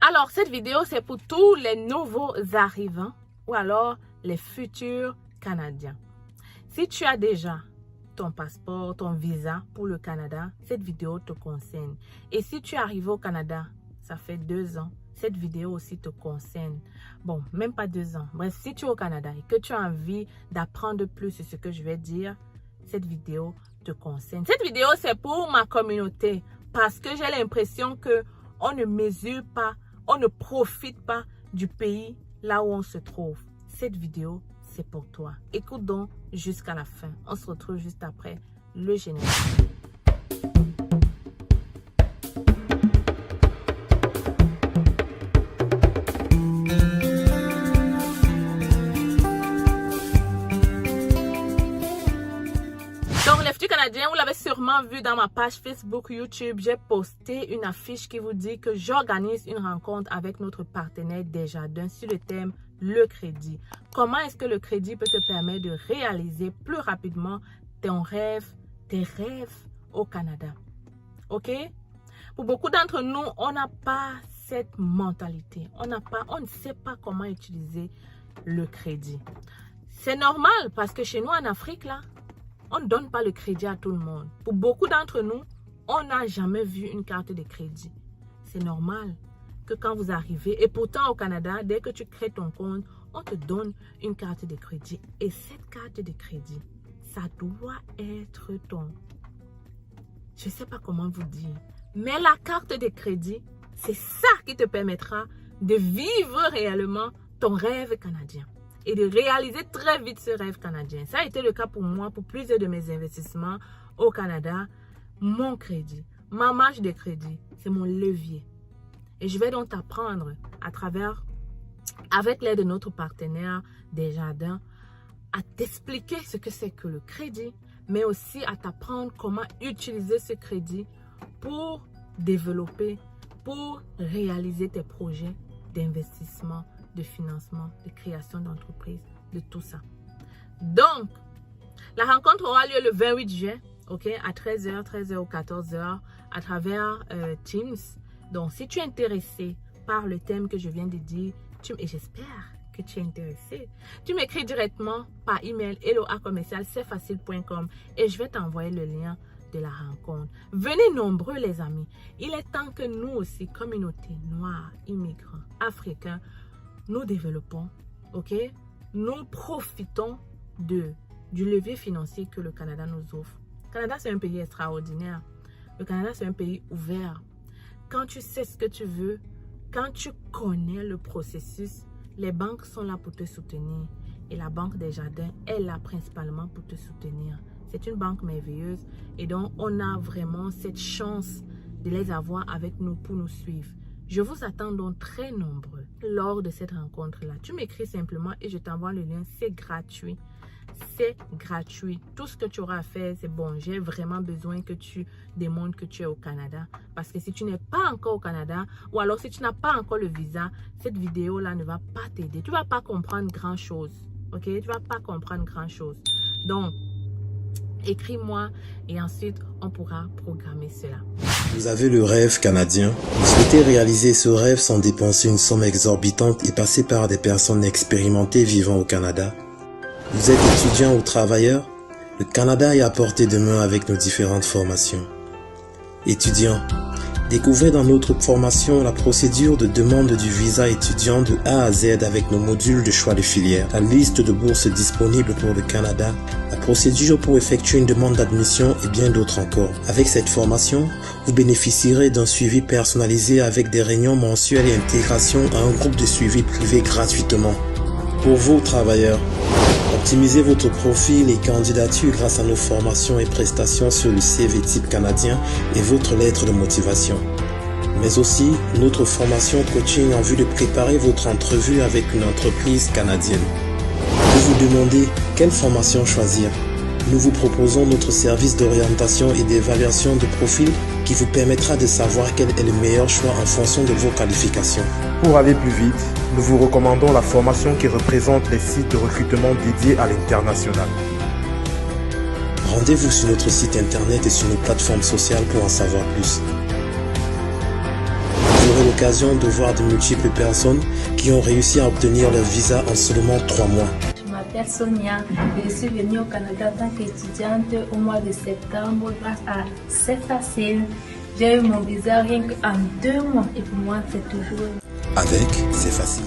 Alors, cette vidéo, c'est pour tous les nouveaux arrivants ou alors les futurs Canadiens. Si tu as déjà ton passeport, ton visa pour le Canada, cette vidéo te concerne. Et si tu es arrivé au Canada, ça fait 2 ans, cette vidéo aussi te concerne. Bon, même pas 2 ans. Bref, si tu es au Canada et que tu as envie d'apprendre plus sur ce que je vais dire, cette vidéo te concerne. Cette vidéo, c'est pour ma communauté parce que j'ai l'impression que on ne mesure pas, on ne profite pas du pays là où on se trouve. Cette vidéo, c'est pour toi. Écoute donc jusqu'à la fin. On se retrouve juste après le générique. Donc, les futurs Canadiens, vous l'avez sûrement vu dans ma page Facebook, YouTube, j'ai posté une affiche qui vous dit que j'organise une rencontre avec notre partenaire Desjardins sur le thème le crédit. Comment est-ce que le crédit peut te permettre de réaliser plus rapidement tes rêves au Canada? Ok? Pour beaucoup d'entre nous, on n'a pas cette mentalité. On ne sait pas comment utiliser le crédit. C'est normal parce que chez nous en Afrique, là, on ne donne pas le crédit à tout le monde. Pour beaucoup d'entre nous, on n'a jamais vu une carte de crédit. C'est normal que quand vous arrivez, et pourtant au Canada, dès que tu crées ton compte, on te donne une carte de crédit. Et cette carte de crédit, ça doit être ton... Je ne sais pas comment vous dire. Mais la carte de crédit, c'est ça qui te permettra de vivre réellement ton rêve canadien. Et de réaliser très vite ce rêve canadien. Ça a été le cas pour moi, pour plusieurs de mes investissements au Canada. Mon crédit, ma marge de crédit, c'est mon levier. Et je vais donc t'apprendre avec l'aide de notre partenaire Desjardins, à t'expliquer ce que c'est que le crédit, mais aussi à t'apprendre comment utiliser ce crédit pour développer, pour réaliser tes projets d'investissement, de financement, de création d'entreprise, de tout ça. Donc, la rencontre aura lieu le 28 juin, ok, à 13h ou 14h, à travers Teams. Donc, si tu es intéressé par le thème que je viens de dire, et j'espère que tu es intéressé, tu m'écris directement par email hello@cfacile.com et je vais t'envoyer le lien de la rencontre. Venez nombreux les amis. Il est temps que nous aussi, communauté noire, immigrants, africains, nous développons, ok? Nous profitons du levier financier que le Canada nous offre. Le Canada, c'est un pays extraordinaire. Le Canada, c'est un pays ouvert. Quand tu sais ce que tu veux, quand tu connais le processus, les banques sont là pour te soutenir. Et la Banque Desjardins est là principalement pour te soutenir. C'est une banque merveilleuse. Et donc, on a vraiment cette chance de les avoir avec nous pour nous suivre. Je vous attends donc très nombreux lors de cette rencontre-là. Tu m'écris simplement et je t'envoie le lien. C'est gratuit. C'est gratuit. Tout ce que tu auras à faire, c'est bon. J'ai vraiment besoin que tu démontres que tu es au Canada. Parce que si tu n'es pas encore au Canada, ou alors si tu n'as pas encore le visa, cette vidéo-là ne va pas t'aider. Tu ne vas pas comprendre grand-chose. Ok? Tu ne vas pas comprendre grand-chose. Donc, écris-moi et ensuite, on pourra programmer cela. Vous avez le rêve canadien. Vous souhaitez réaliser ce rêve sans dépenser une somme exorbitante et passer par des personnes expérimentées vivant au Canada. Vous êtes étudiant ou travailleur. Le Canada est à portée de main avec nos différentes formations. Étudiant, découvrez dans notre formation la procédure de demande du visa étudiant de A à Z avec nos modules de choix de filière, la liste de bourses disponibles pour le Canada, la procédure pour effectuer une demande d'admission et bien d'autres encore. Avec cette formation, vous bénéficierez d'un suivi personnalisé avec des réunions mensuelles et intégration à un groupe de suivi privé gratuitement. Pour vous, travailleurs, optimisez votre profil et candidature grâce à nos formations et prestations sur le CV type canadien et votre lettre de motivation. Mais aussi notre formation coaching en vue de préparer votre entrevue avec une entreprise canadienne. Vous vous demandez quelle formation choisir? Nous vous proposons notre service d'orientation et d'évaluation de profil qui vous permettra de savoir quel est le meilleur choix en fonction de vos qualifications. Pour aller plus vite, nous vous recommandons la formation qui représente les sites de recrutement dédiés à l'international. Rendez-vous sur notre site internet et sur nos plateformes sociales pour en savoir plus. Vous aurez l'occasion de voir de multiples personnes qui ont réussi à obtenir leur visa en seulement 3 mois. Je m'appelle Sonia et je suis venue au Canada en tant qu'étudiante au mois de septembre grâce à C'est Facile. J'ai eu mon visa rien qu'en 2 mois et pour moi c'est toujours... Avec C'est Facile.